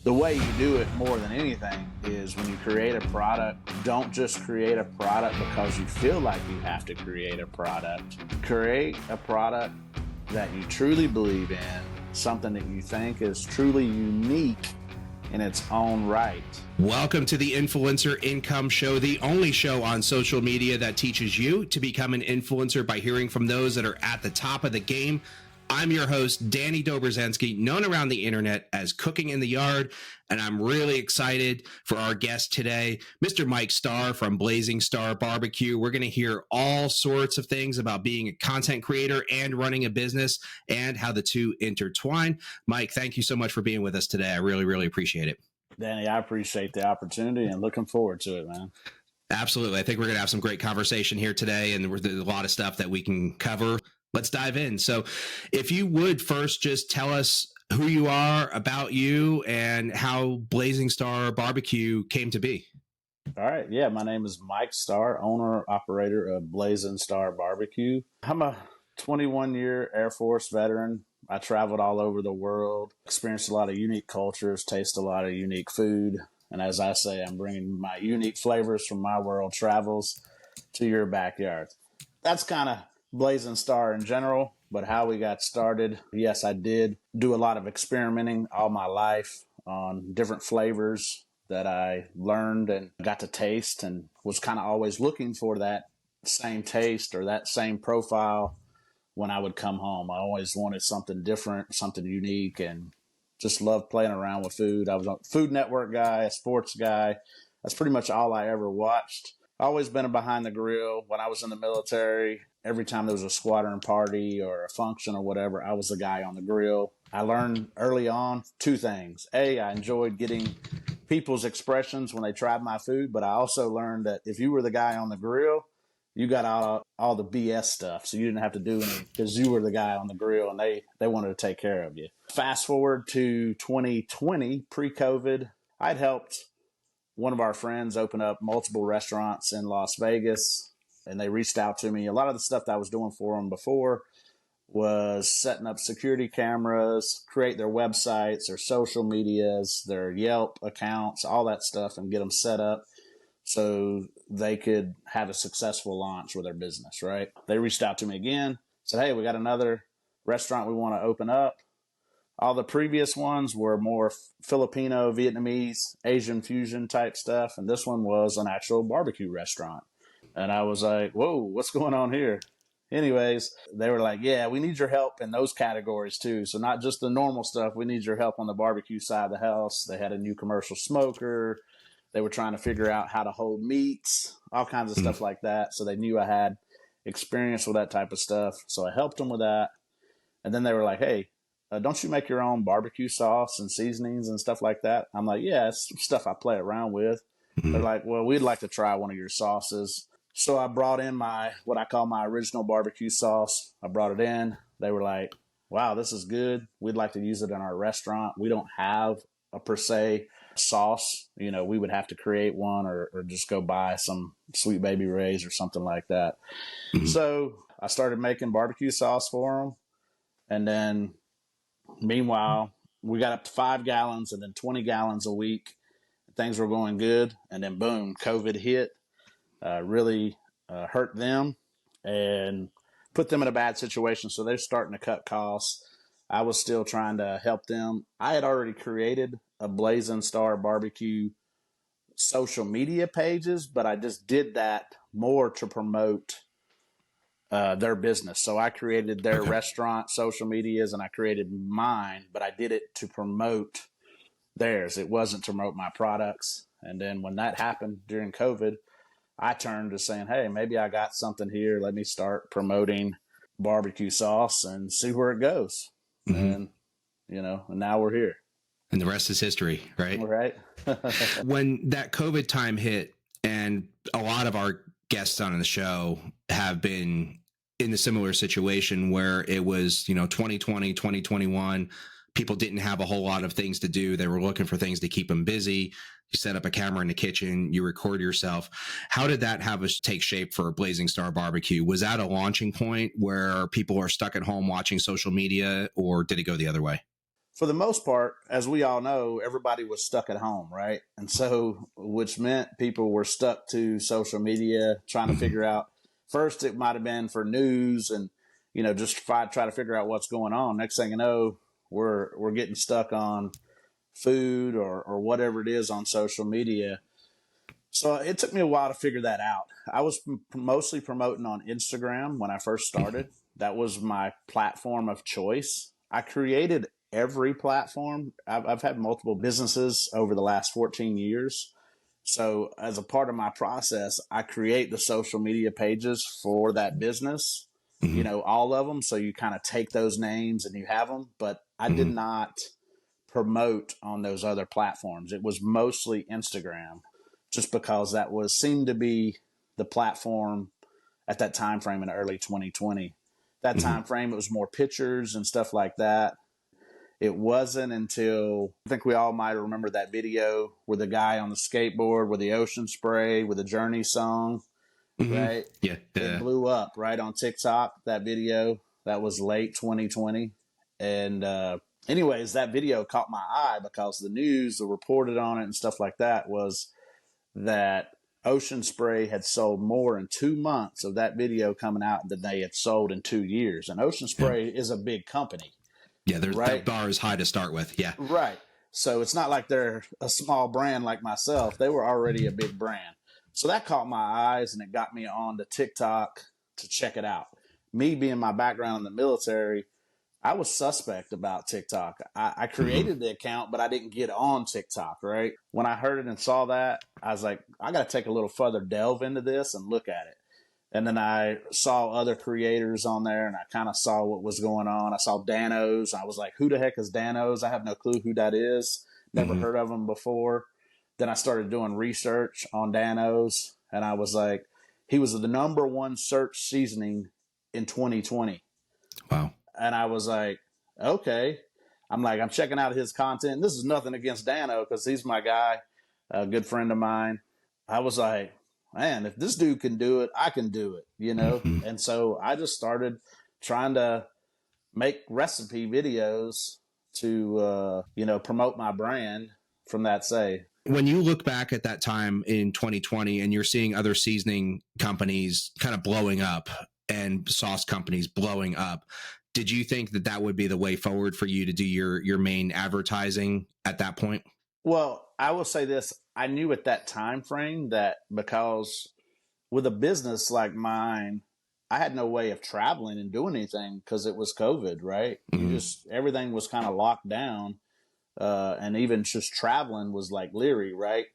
The way you do it more than anything is when you create a product, don't just create a product because you feel like you have to create a product. Create a product that you truly believe in, something that you think is truly unique in its own right. Welcome to the Influencer Income Show, the only show on social media that teaches you to become an influencer by hearing from those that are at the top of the game. I'm your host, Danny Dobrzenski, known around the internet as Cooking in the Yard, and I'm really excited for our guest today, Mr. Mike Starr from Blazing Star Barbecue. We're going to hear all sorts of things about being a content creator and running a business and how the two intertwine. Mike, thank you so much for being with us today. I really, really appreciate it. Danny, I appreciate the opportunity and looking forward to it, man. Absolutely. I think we're going to have some great conversation here today, and there's a lot of stuff that we can cover. Let's dive in. So if you would first just tell us who you are, about you, and how Blazing Star Barbecue came to be. All right. Yeah, my name is Mike Starr, owner, operator of Blazing Star Barbecue. I'm a 21-year Air Force veteran. I traveled all over the world, experienced a lot of unique cultures, tasted a lot of unique food. And as I say, I'm bringing my unique flavors from my world travels to your backyard. That's kind of Blazing Star in general, but how we got started. Yes, I did do a lot of experimenting all my life on different flavors that I learned and got to taste, and was kind of always looking for that same taste or that same profile when I would come home. I always wanted something different, something unique, and just loved playing around with food. I was a Food Network guy, a sports guy. That's pretty much all I ever watched. Always been behind the grill. When I was in the military, every time there was a squadron party or a function or whatever, I was the guy on the grill. I learned early on two things. A, I enjoyed getting people's expressions when they tried my food, but I also learned that if you were the guy on the grill, you got all the BS stuff, so you didn't have to do any because you were the guy on the grill and they wanted to take care of you. Fast forward to 2020, pre-COVID, I'd helped one of our friends open up multiple restaurants in Las Vegas, and they reached out to me. A lot of the stuff that I was doing for them before was setting up security cameras, create their websites, their social medias, their Yelp accounts, all that stuff, and get them set up so they could have a successful launch with their business, right? They reached out to me again, said, hey, we got another restaurant we want to open up. All the previous ones were more Filipino, Vietnamese, Asian fusion type stuff. And this one was an actual barbecue restaurant. And I was like, whoa, what's going on here? Anyways, they were like, yeah, we need your help in those categories too. So not just the normal stuff. We need your help on the barbecue side of the house. They had a new commercial smoker. They were trying to figure out how to hold meats, all kinds of stuff like that. So they knew I had experience with that type of stuff. So I helped them with that. And then they were like, hey, don't you make your own barbecue sauce and seasonings and stuff like that? I'm like, yeah, it's stuff I play around with. They're like, well, we'd like to try one of your sauces. So I brought in what I call my original barbecue sauce. I brought it in. They were like, wow, this is good. We'd like to use it in our restaurant. We don't have a per se sauce. You know, we would have to create one or just go buy some Sweet Baby Ray's or something like that. So I started making barbecue sauce for them. And then meanwhile, we got up to 5 gallons and then 20 gallons a week. Things were going good. And then boom, COVID hit, really hurt them and put them in a bad situation. So they're starting to cut costs. I was still trying to help them. I had already created a Blazing Star Barbecue social media pages, but I just did that more to promote their business. So I created their restaurant social medias and I created mine, but I did it to promote theirs. It wasn't to promote my products. And then when that happened during COVID, I turned to saying, hey, maybe I got something here. Let me start promoting barbecue sauce and see where it goes. And, and now we're here. And the rest is history, right? Right. When that COVID time hit, and a lot of our guests on the show have been in a similar situation where it was, 2020, 2021, people didn't have a whole lot of things to do. They were looking for things to keep them busy. You set up a camera in the kitchen, you record yourself. How did that take shape for Blazing Star Barbecue? Was that a launching point where people are stuck at home watching social media, or did it go the other way? for the most part, as we all know, everybody was stuck at home, right? And so, which meant people were stuck to social media trying to figure out. First, it might have been for news and, just try to figure out what's going on. Next thing you know, we're getting stuck on food or whatever it is on social media. So it took me a while to figure that out. I was mostly promoting on Instagram when I first started. That was my platform of choice. I created every platform. I've had multiple businesses over the last 14 years. So as a part of my process, I create the social media pages for that business, all of them. So you kind of take those names and you have them. But I did not promote on those other platforms. It was mostly Instagram, just because that seemed to be the platform at that time frame in early 2020. That time frame, it was more pictures and stuff like that. It wasn't until, I think we all might remember that video with the guy on the skateboard with the ocean spray with the Journey song, right? Yeah. It blew up right on TikTok, that video. That was late 2020. And anyways, that video caught my eye because the news that reported on it and stuff like that was that Ocean Spray had sold more in 2 months of that video coming out than they had sold in 2 years. And Ocean Spray is a big company. Yeah, right? That bar is high to start with. Yeah. Right. So it's not like they're a small brand like myself. They were already a big brand. So that caught my eyes and it got me on to TikTok to check it out. Me being my background in the military, I was suspect about TikTok. I created the account, but I didn't get on TikTok, right? When I heard it and saw that, I was like, I got to take a little further delve into this and look at it. And then I saw other creators on there and I kind of saw what was going on. I saw Danos. I was like, who the heck is Danos? I have no clue who that is. Never heard of him before. Then I started doing research on Danos and I was like, he was the number one search seasoning in 2020. Wow. And I was like, okay. I'm checking out his content. This is nothing against Dano because he's my guy, a good friend of mine. I was like, man, if this dude can do it, I can do it, And so I just started trying to make recipe videos to, promote my brand from that say. When you look back at that time in 2020 and you're seeing other seasoning companies kind of blowing up and sauce companies blowing up, did you think that would be the way forward for you to do your main advertising at that point? Well, I will say this. I knew at that time frame that because with a business like mine, I had no way of traveling and doing anything because it was COVID, right? Everything was kind of locked down. And even just traveling was like leery, right?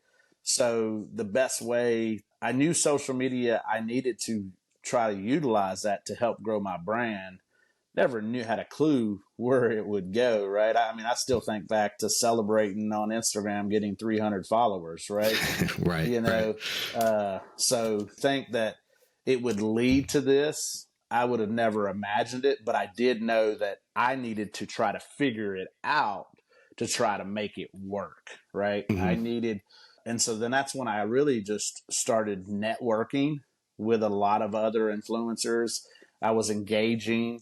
So the best way, I knew social media, I needed to try to utilize that to help grow my brand. Never had a clue where it would go, right? I mean, I still think back to celebrating on Instagram getting 300 followers, right? Right. So think that it would lead to this. I would have never imagined it, but I did know that I needed to try to figure it out to try to make it work, right? And so then that's when I really just started networking with a lot of other influencers. I was engaging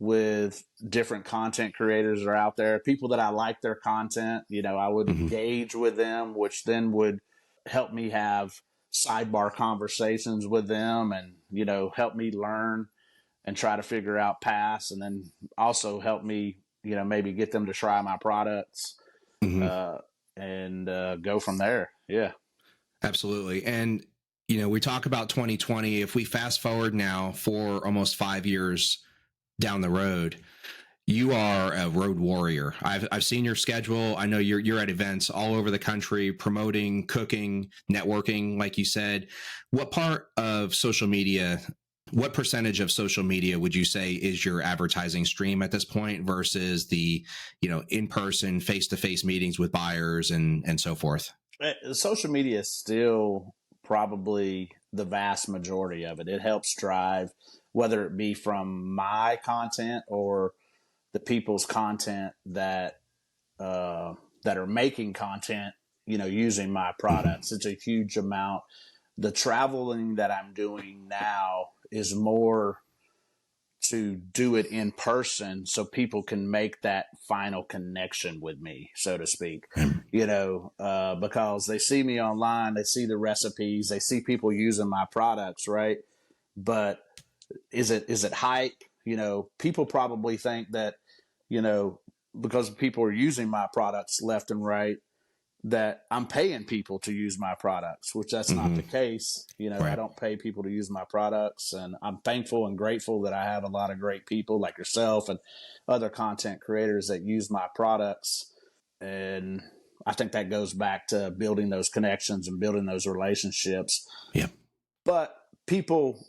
with different content creators that are out there, people that I like their content. I would engage with them, which then would help me have sidebar conversations with them and, help me learn and try to figure out paths, and then also help me, maybe get them to try my products and go from there. Yeah. Absolutely. And, we talk about 2020. If we fast forward now for almost 5 years down the road, you are a road warrior. I've seen your schedule. I know you're at events all over the country, promoting, cooking, networking, like you said. What percentage of social media would you say is your advertising stream at this point versus the, in-person, face-to-face meetings with buyers and so forth? Social media is still probably the vast majority of it. It helps drive, whether it be from my content or the people's content that are making content, using my products. It's a huge amount. The traveling that I'm doing now is more to do it in person so people can make that final connection with me, so to speak. Because they see me online, they see the recipes, they see people using my products, right? But is it hype? People probably think that, because people are using my products left and right, that I'm paying people to use my products, which that's not the case. I don't pay people to use my products, and I'm thankful and grateful that I have a lot of great people like yourself and other content creators that use my products. And I think that goes back to building those connections and building those relationships. Yeah. But people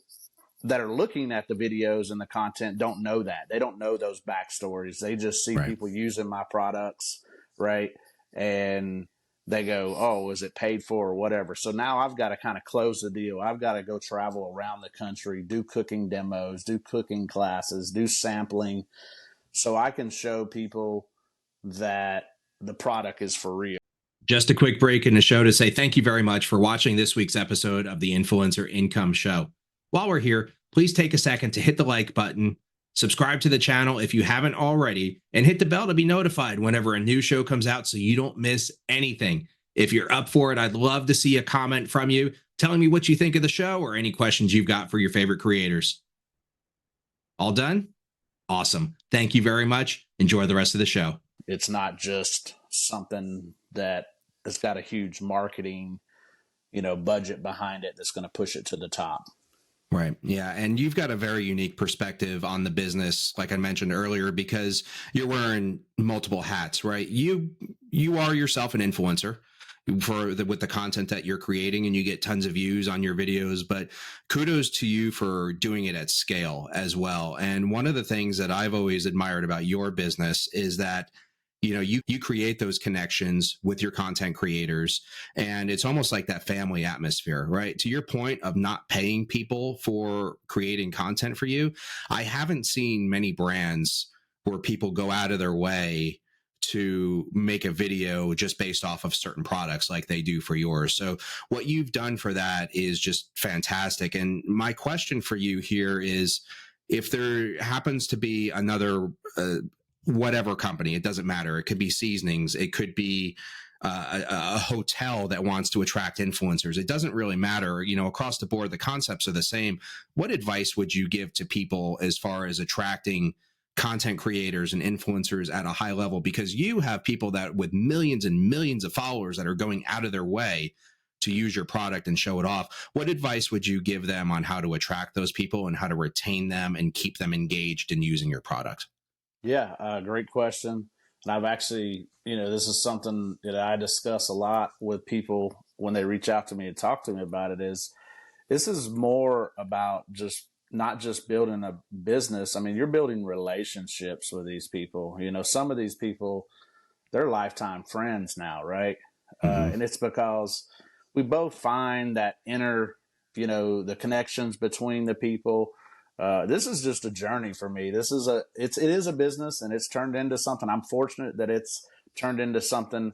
that are looking at the videos and the content don't know that. They don't know those backstories. They just see people using my products, right? And they go, oh, is it paid for or whatever? So now I've got to kind of close the deal. I've got to go travel around the country, do cooking demos, do cooking classes, do sampling, so I can show people that the product is for real. Just a quick break in the show to say thank you very much for watching this week's episode of the Influencer Income Show. While we're here, please take a second to hit the like button, subscribe to the channel if you haven't already, and hit the bell to be notified whenever a new show comes out so you don't miss anything. If you're up for it, I'd love to see a comment from you telling me what you think of the show or any questions you've got for your favorite creators. All done? Awesome. Thank you very much. Enjoy the rest of the show. It's not just something that has got a huge marketing, budget behind it that's going to push it to the top. Right. Yeah. And you've got a very unique perspective on the business, like I mentioned earlier, because you're wearing multiple hats, right? You are yourself an influencer with the content that you're creating, and you get tons of views on your videos, but kudos to you for doing it at scale as well. And one of the things that I've always admired about your business is that you create those connections with your content creators, and it's almost like that family atmosphere, right? To your point of not paying people for creating content for you, I haven't seen many brands where people go out of their way to make a video just based off of certain products like they do for yours. So what you've done for that is just fantastic. And my question for you here is, if there happens to be another whatever company, it doesn't matter. It could be seasonings. It could be a hotel that wants to attract influencers. It doesn't really matter. Across the board, the concepts are the same. What advice would you give to people as far as attracting content creators and influencers at a high level? Because you have people that with millions and millions of followers that are going out of their way to use your product and show it off. What advice would you give them on how to attract those people and how to retain them and keep them engaged in using your product? Yeah, great question. And I've actually, this is something that I discuss a lot with people when they reach out to me and talk to me about it. This is more about not just building a business. I mean, you're building relationships with these people. Some of these people, they're lifetime friends now, right? And it's because we both find that inner, the connections between the people. This is just a journey for me. It is a business, and it's turned into something. I'm fortunate that it's turned into something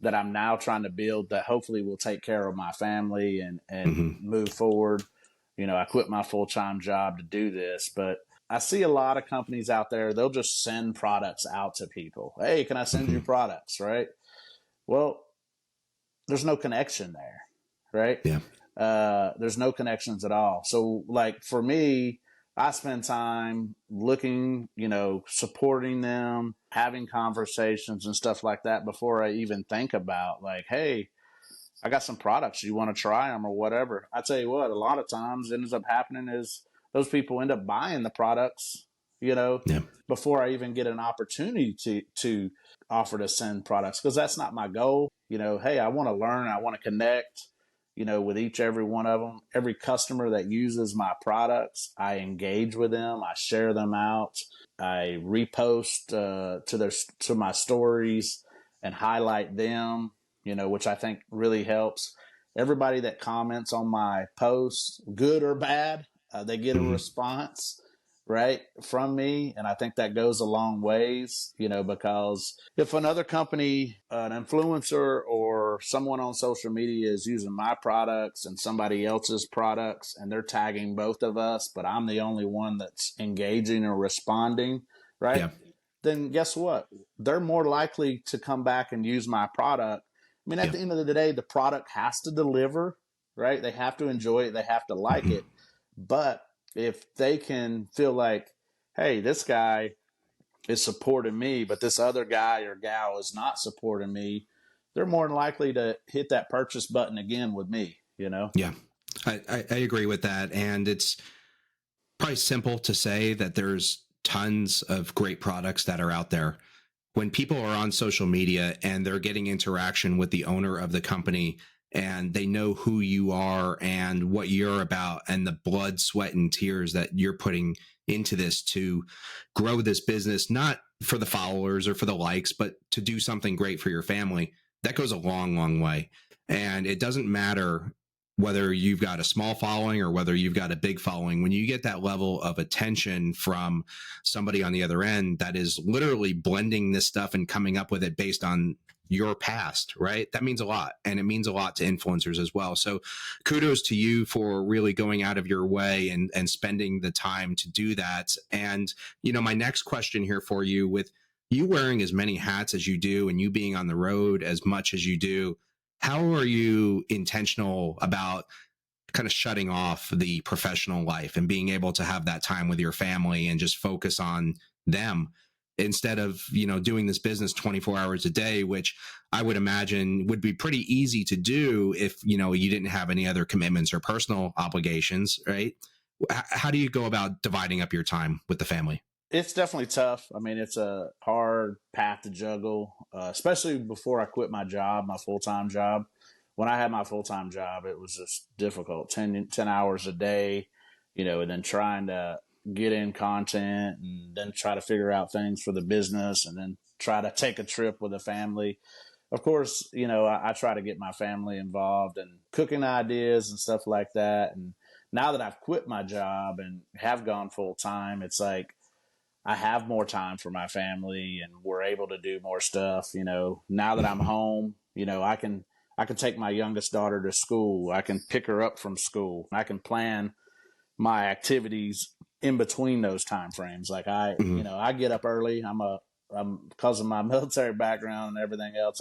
that I'm now trying to build that hopefully will take care of my family and move forward. I quit my full-time job to do this, but I see a lot of companies out there, they'll just send products out to people. Hey, can I send you products, right? Well, there's no connection there, right? Yeah. There's no connections at all. So like for me, I spend time looking, supporting them, having conversations and stuff like that before I even think about like, hey, I got some products. You want to try them or whatever? I tell you what, a lot of times what ends up happening is those people end up buying the products, before I even get an opportunity to offer to send products, because that's not my goal. Hey, I want to learn. I want to connect. With every one of them, every customer that uses my products, I engage with them. I share them out. I repost to my stories and highlight them, which I think really helps. Everybody that comments on my posts, good or bad, they get a response, right, from me. And I think that goes a long ways, because if another company, an influencer or or someone on social media is using my products and somebody else's products and they're tagging both of us, but I'm the only one that's engaging or responding, right? Yeah. Then guess what? They're more likely to come back and use my product. I mean, at the end of the day, the product has to deliver, right? They have to enjoy it. They have to like it. But if they can feel like, hey, this guy is supporting me, but this other guy or gal is not supporting me, they're more than likely to hit that purchase button again with me, you know? Yeah, I agree with that. And it's probably simple to say that there's tons of great products that are out there. When people are on social media and they're getting interaction with the owner of the company and they know who you are and what you're about and the blood, sweat, and tears that you're putting into this to grow this business, not for the followers or for the likes, but to do something great for your family, that goes a long, long way. And it doesn't matter whether you've got a small following or whether you've got a big following. When you get that level of attention from somebody on the other end that is literally blending this stuff and coming up with it based on your past, right? That means a lot. And it means a lot to influencers as well. So kudos to you for really going out of your way and spending the time to do that. And, you know, my next question here for you, with you wearing as many hats as you do and you being on the road as much as you do, how are you intentional about kind of shutting off the professional life and being able to have that time with your family and just focus on them instead of, you know, doing this business 24 hours a day, which I would imagine would be pretty easy to do if, you know, you didn't have any other commitments or personal obligations, right? How do you go about dividing up your time with the family? It's definitely tough. I mean, it's a hard path to juggle, especially before I quit my job, my full-time job. When I had my full-time job, it was just difficult, 10 hours a day, you know, and then trying to get in content and then try to figure out things for the business and then try to take a trip with the family. Of course, you know, I try to get my family involved in cooking ideas and stuff like that. And now that I've quit my job and have gone full-time, it's like, I have more time for my family and we're able to do more stuff. You know, now that I'm home, you know, I can take my youngest daughter to school. I can pick her up from school. I can plan my activities in between those time frames. Like you know, I get up early. I'm because of my military background and everything else.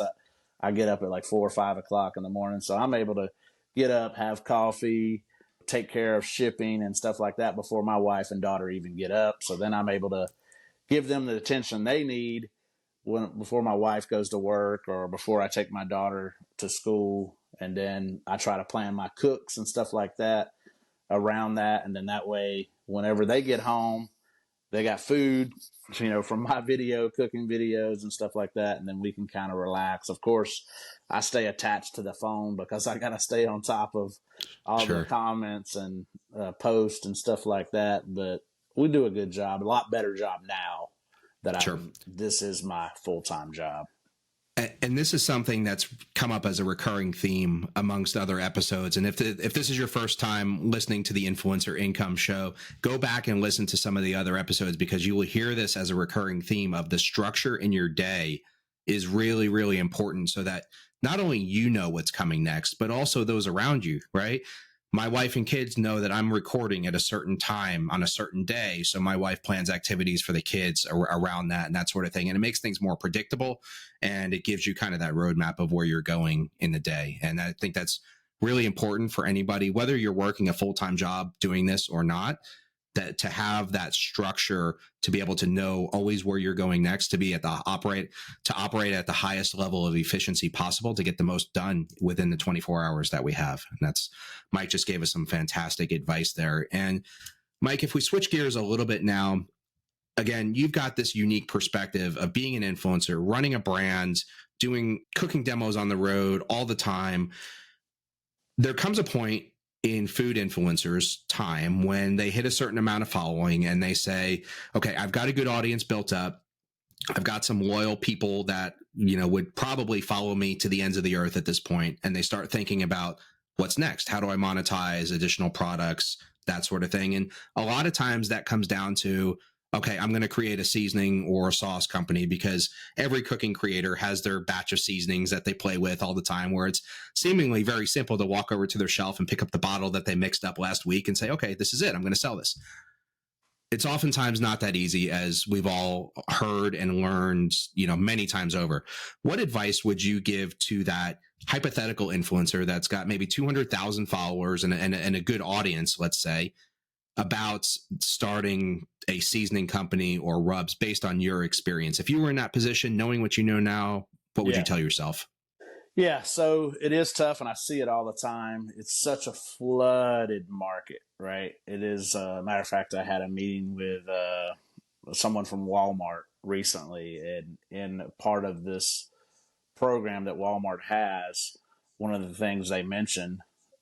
I get up at like 4 or 5 o'clock in the morning. So I'm able to get up, have coffee, take care of shipping and stuff like that before my wife and daughter even get up. So then I'm able to give them the attention they need before my wife goes to work or before I take my daughter to school. And then I try to plan my cooks and stuff like that around that. And then that way, whenever they get home, they got food, you know, from my cooking videos and stuff like that. And then we can kind of relax. Of course, I stay attached to the phone because I got to stay on top of all the comments and posts and stuff like that. But we do a good job, a lot better job now that this is my full-time job. And this is something that's come up as a recurring theme amongst other episodes. And if this is your first time listening to the Influencer Income Show, go back and listen to some of the other episodes because you will hear this as a recurring theme of the structure in your day is really, really important so that not only you know what's coming next, but also those around you, right? My wife and kids know that I'm recording at a certain time on a certain day. So my wife plans activities for the kids around that and that sort of thing. And it makes things more predictable and it gives you kind of that roadmap of where you're going in the day. And I think that's really important for anybody, whether you're working a full-time job doing this or not, that to have that structure, to be able to know always where you're going next, to be at the operate at the highest level of efficiency possible to get the most done within the 24 hours that we have. And that's, Mike just gave us some fantastic advice there. And Mike, if we switch gears a little bit now, again, you've got this unique perspective of being an influencer, running a brand, doing cooking demos on the road all the time. There comes a point in food influencers time when they hit a certain amount of following and they say, okay, I've got a good audience built up. I've got some loyal people that, you know, would probably follow me to the ends of the earth at this point. And they start thinking about what's next? How do I monetize additional products, that sort of thing? And a lot of times that comes down to okay, I'm going to create a seasoning or a sauce company, because every cooking creator has their batch of seasonings that they play with all the time, where it's seemingly very simple to walk over to their shelf and pick up the bottle that they mixed up last week and say, okay, this is it. I'm going to sell this. It's oftentimes not that easy, as we've all heard and learned, many times over. What advice would you give to that hypothetical influencer that's got maybe 200,000 followers and a good audience, let's say, about starting a seasoning company or rubs, based on your experience? If you were in that position, knowing what you know now, what would you tell yourself? Yeah, so it is tough, and I see it all the time. It's such a flooded market, right? It is. Matter of fact, I had a meeting with someone from Walmart recently, and in part of this program that Walmart has, one of the things they mentioned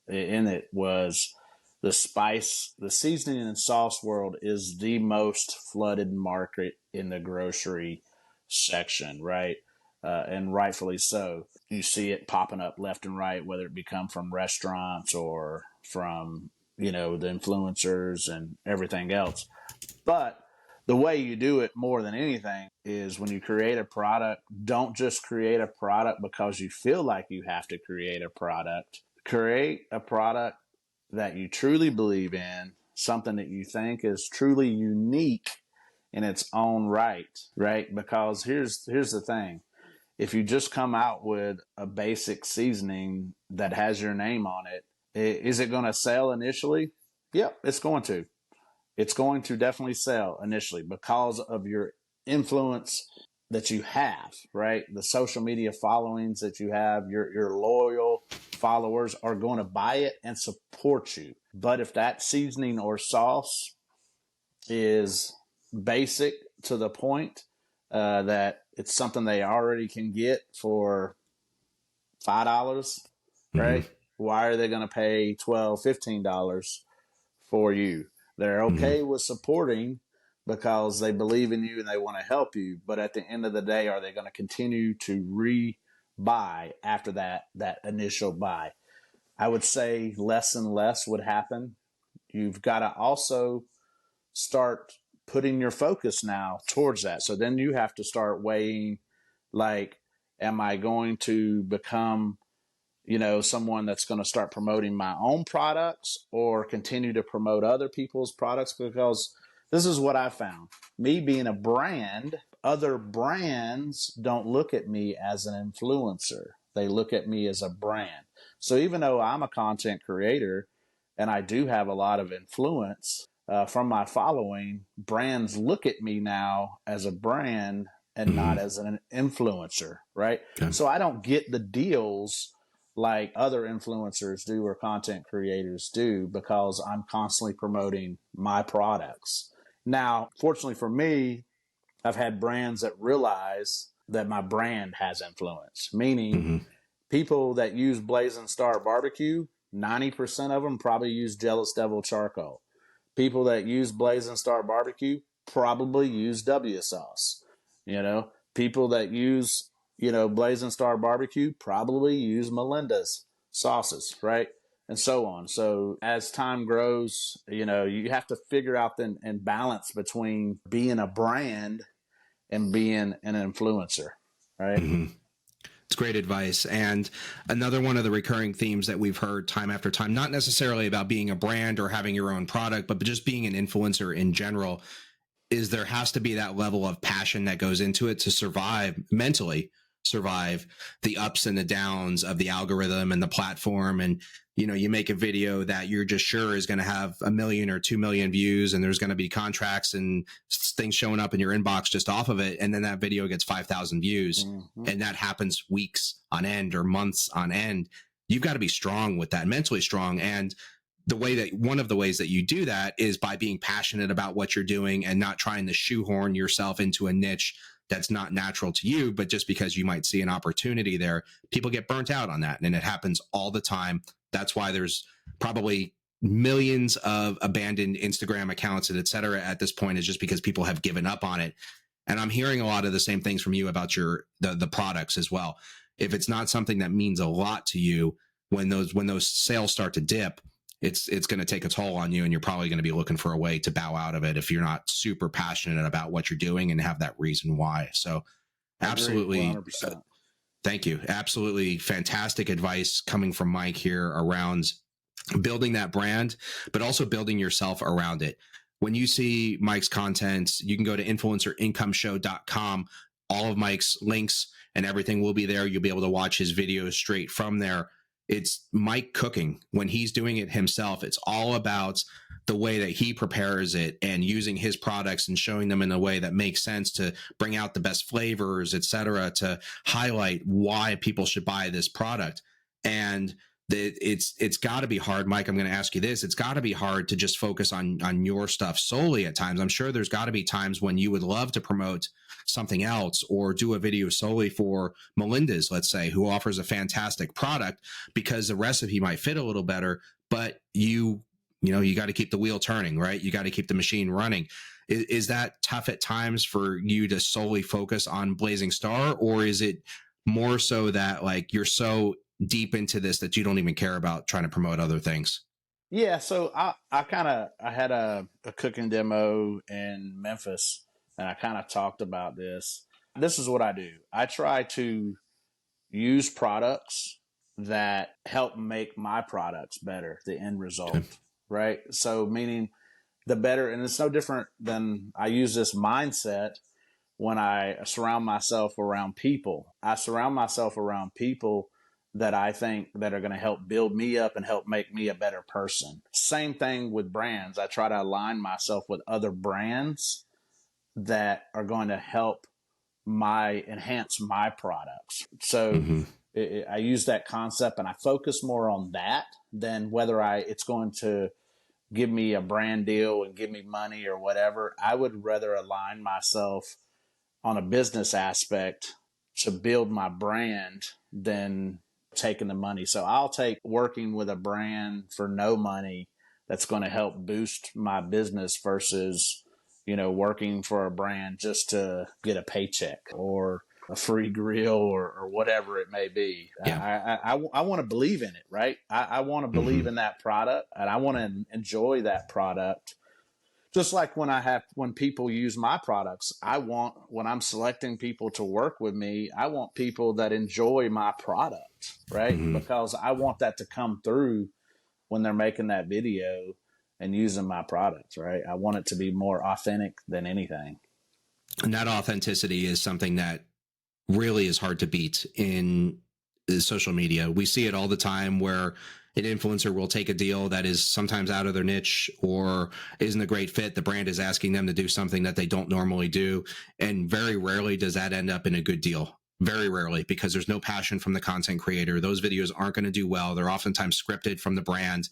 in it was the seasoning and sauce world is the most flooded market in the grocery section, right? And rightfully so. You see it popping up left and right, whether it become from restaurants or from, the influencers and everything else. But the way you do it more than anything is, when you create a product, don't just create a product because you feel like you have to create a product. Create a product that you truly believe in, something that you think is truly unique in its own right? Because here's the thing. If you just come out with a basic seasoning that has your name on it, is it going to sell initially? Yep, it's going to. It's going to definitely sell initially because of your influence that you have, right? The social media followings that you have, your loyal followers are going to buy it and support you. But if that seasoning or sauce is basic to the point that it's something they already can get for $5, right? Why are they going to pay $12, $15 for you? They're okay with supporting because they believe in you and they want to help you. But at the end of the day, are they going to continue to re-buy after that initial buy? I would say less and less would happen. You've got to also start putting your focus now towards that. So then you have to start weighing, like, am I going to become, someone that's going to start promoting my own products or continue to promote other people's products? Because this is what I found. Me being a brand, other brands don't look at me as an influencer. They look at me as a brand. So even though I'm a content creator and I do have a lot of influence from my following, brands look at me now as a brand and not as an influencer, right? Okay. So I don't get the deals like other influencers do or content creators do because I'm constantly promoting my products. Now, fortunately for me, I've had brands that realize that my brand has influence, meaning people that use Blazing Star Barbecue, 90% of them probably use Jealous Devil charcoal. People that use Blazing Star Barbecue probably use W sauce. People that use, Blazing Star Barbecue probably use Melinda's sauces, right? And so on. So as time grows, you have to figure out and balance between being a brand and being an influencer, right? It's great advice. And another one of the recurring themes that we've heard time after time, not necessarily about being a brand or having your own product, but just being an influencer in general, is there has to be that level of passion that goes into it to mentally survive the ups and the downs of the algorithm and the platform. And, you make a video that you're just sure is going to have 1 million or 2 million views, and there's going to be contracts and things showing up in your inbox just off of it. And then that video gets 5,000 views, and that happens weeks on end or months on end. You've got to be strong with that, mentally strong. And one of the ways that you do that is by being passionate about what you're doing and not trying to shoehorn yourself into a niche that's not natural to you, but just because you might see an opportunity there. People get burnt out on that, and it happens all the time. That's why there's probably millions of abandoned Instagram accounts and et cetera at this point, is just because people have given up on it. And I'm hearing a lot of the same things from you about the products as well. If it's not something that means a lot to you, when those sales start to dip, it's going to take a toll on you, and you're probably going to be looking for a way to bow out of it if you're not super passionate about what you're doing and have that reason why. So absolutely. 100%. Thank you. Absolutely fantastic advice coming from Mike here around building that brand, but also building yourself around it. When you see Mike's content, you can go to influencerincomeshow.com. All of Mike's links and everything will be there. You'll be able to watch his videos straight from there. It's Mike cooking. When he's doing it himself, it's all about the way that he prepares it and using his products and showing them in a way that makes sense to bring out the best flavors, etc., to highlight why people should buy this product. And it's got to be hard, Mike. I'm going to ask you this. It's got to be hard to just focus on your stuff solely at times. I'm sure there's got to be times when you would love to promote something else or do a video solely for Melinda's, let's say, who offers a fantastic product because the recipe might fit a little better, but you got to keep the wheel turning, right? You got to keep the machine running. Is that tough at times for you to solely focus on Blazing Star, or is it more so that like you're so deep into this that you don't even care about trying to promote other things? Yeah, so I had a cooking demo in Memphis, and I kind of talked about this. This is what I do. I try to use products that help make my products better, the end result, Okay. right? So meaning the better, and it's no different than I use this mindset when I surround myself around people. I surround myself around people that I think that are going to help build me up and help make me a better person. Same thing with brands. I try to align myself with other brands that are going to help enhance my products. So I use that concept and I focus more on that than whether it's going to give me a brand deal and give me money or whatever. I would rather align myself on a business aspect to build my brand than taking the money. So I'll take working with a brand for no money that's going to help boost my business versus, working for a brand just to get a paycheck or a free grill or whatever it may be. Yeah. I want to believe in it, right? I want to believe in that product and I want to enjoy that product. Just like when people use my products, when I'm selecting people to work with me, I want people that enjoy my product, right? Because I want that to come through when they're making that video and using my products, right? I want it to be more authentic than anything. And that authenticity is something that really is hard to beat in social media. We see it all the time where an influencer will take a deal that is sometimes out of their niche or isn't a great fit. The brand is asking them to do something that they don't normally do. And very rarely does that end up in a good deal. Very rarely, because there's no passion from the content creator. Those videos aren't going to do well. They're oftentimes scripted from the brand,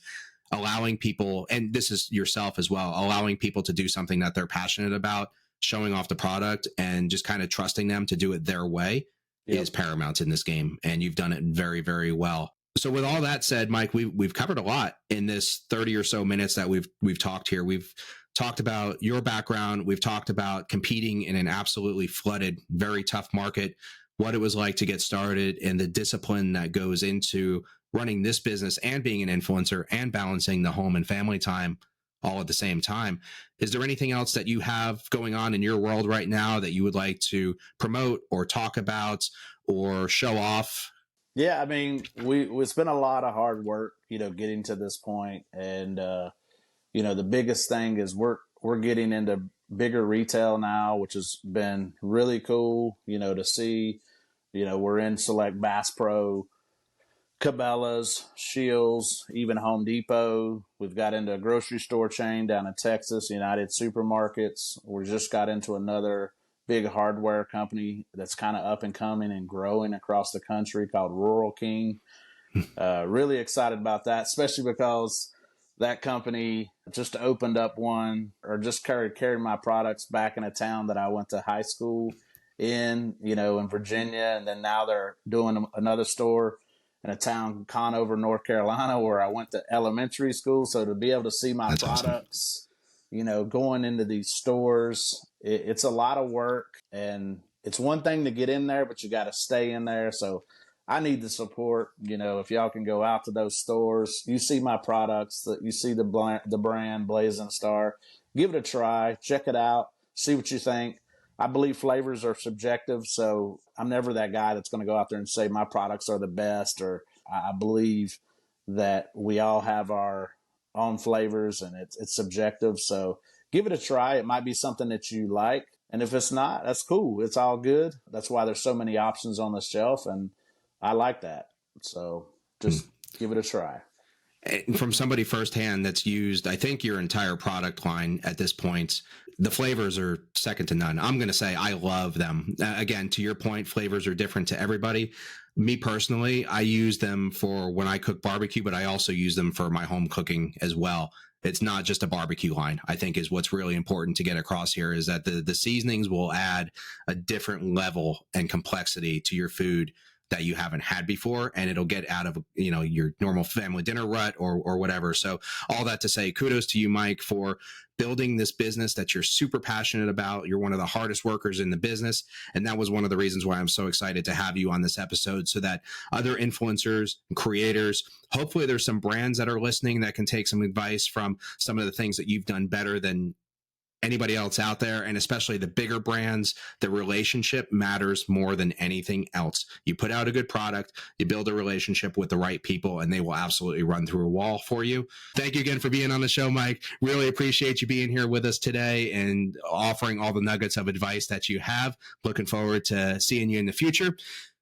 allowing people, and this is yourself as well, allowing people to do something that they're passionate about, showing off the product and just kind of trusting them to do it their way is paramount in this game. And you've done it very, very well. So with all that said, Mike, we've covered a lot in this 30 or so minutes that we've talked here. We've talked about your background. We've talked about competing in an absolutely flooded, very tough market, what it was like to get started, and the discipline that goes into running this business and being an influencer and balancing the home and family time all at the same time. Is there anything else that you have going on in your world right now that you would like to promote or talk about or show off? Yeah, I mean, it's been a lot of hard work, getting to this point. And, the biggest thing is we're getting into bigger retail now, which has been really cool, to see. We're in select Bass Pro, Cabela's, Shields, even Home Depot. We've got into a grocery store chain down in Texas, United Supermarkets. We just got into another big hardware company that's kind of up and coming and growing across the country called Rural King. Really excited about that, especially because that company just opened up one or just carried my products back in a town that I went to high school in Virginia. And then now they're doing another store in a town, Conover, North Carolina, where I went to elementary school. So to be able to see my That's products, going into these stores, it's a lot of work. And it's one thing to get in there, but you got to stay in there. So I need the support. If y'all can go out to those stores, you see my products, that you see the brand Blazing Star, give it a try, check it out, see what you think. I believe flavors are subjective, so I'm never that guy that's going to go out there and say my products are the best. Or I believe that we all have our own flavors, and it's subjective. So give it a try. It might be something that you like. And if it's not, that's cool. It's all good. That's why there's so many options on the shelf, and I like that. So just give it a try. And from somebody firsthand that's used, I think, your entire product line at this point, the flavors are second to none. I'm going to say I love them. Again, to your point, flavors are different to everybody. Me personally, I use them for when I cook barbecue, but I also use them for my home cooking as well. It's not just a barbecue line, I think, is what's really important to get across here, is that the seasonings will add a different level and complexity to your food that you haven't had before, and it'll get out of, your normal family dinner rut or whatever. So all that to say, kudos to you, Mike, for building this business that you're super passionate about. You're one of the hardest workers in the business. And that was one of the reasons why I'm so excited to have you on this episode, so that other influencers and creators, hopefully there's some brands that are listening that can take some advice from some of the things that you've done better than anybody else out there. And especially the bigger brands, the relationship matters more than anything else. You put out a good product, you build a relationship with the right people, and they will absolutely run through a wall for you. Thank you again for being on the show, Mike. Really appreciate you being here with us today and offering all the nuggets of advice that you have. Looking forward to seeing you in the future.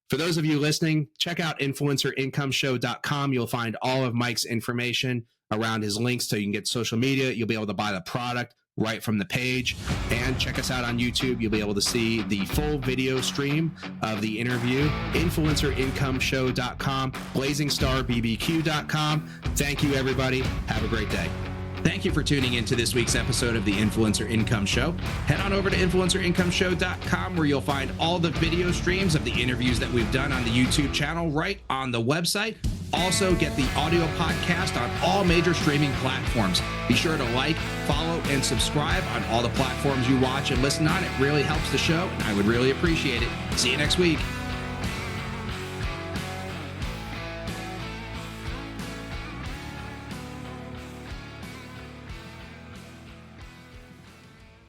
For those of you listening, check out influencerincomeshow.com. You'll find all of Mike's information around his links, so you can get social media. You'll be able to buy the product right from the page, and check us out on YouTube. You'll be able to see the full video stream of the interview. Influencerincomeshow.com, blazingstarbbbq.com. Thank you, everybody. Have a great day. Thank you for tuning into this week's episode of the Influencer Income Show. Head on over to influencerincomeshow.com, where you'll find all the video streams of the interviews that we've done on the YouTube channel right on the website. Also, get the audio podcast on all major streaming platforms. Be sure to like, follow, and subscribe on all the platforms you watch and listen on. It really helps the show, and I would really appreciate it. See you next week.